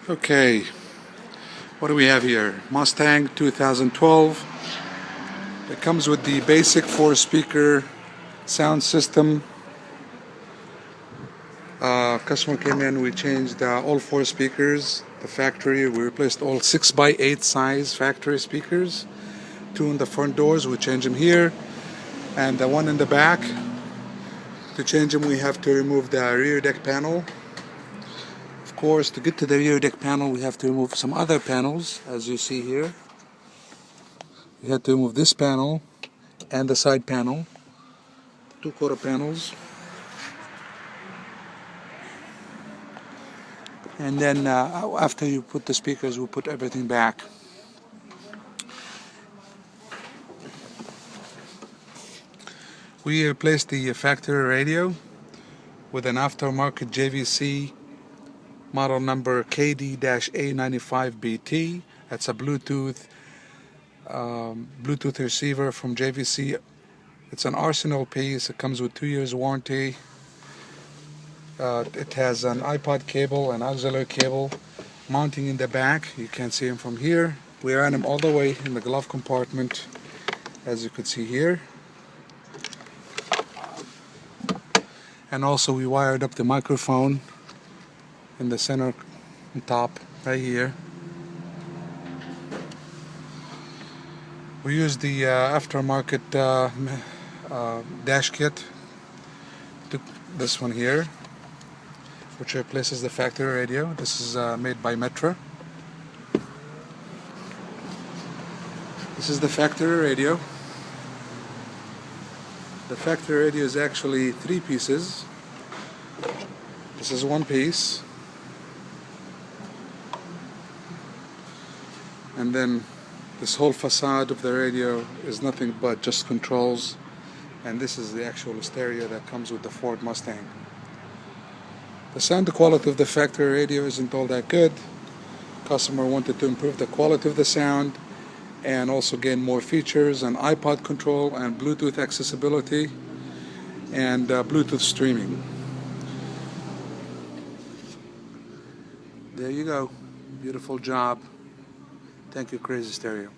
Okay, what do we have here? Mustang 2012. It comes with the basic 4-speaker sound system. Customer came in, we changed all 4 speakers. The factory, we replaced all 6x8 size factory speakers. 2 in the front doors, we changed them here, and the one in the back. To change them, we have to remove the rear deck panel. Of course, to get to the rear deck panel, we have to remove some other panels, as you see here. We had to remove this panel and the side panel, 2/4 panels. And then after you put the speakers, we'll put everything back. We replaced the factory radio with an aftermarket JVC model number KD-A95BT. That's a Bluetooth receiver from JVC. It's an Arsenal piece. It comes with 2 years warranty. It has an iPod cable, an auxiliary cable mounting in the back. You can't see them from here. We ran them all the way in the glove compartment, as you could see here. And also we wired up the microphone in the center on top right here. We used the aftermarket dash kit, this one here, which replaces the factory radio. This is made by Metra. This is the factory radio. The factory radio is actually 3 pieces. This is 1 piece. And then this whole facade of the radio is nothing but just controls. And this is the actual stereo that comes with the Ford Mustang. The sound quality of the factory radio isn't all that good. Customer wanted to improve the quality of the sound and also gain more features and iPod control and Bluetooth accessibility and Bluetooth streaming. There you go. Beautiful job. Thank you, Crazy Stereo.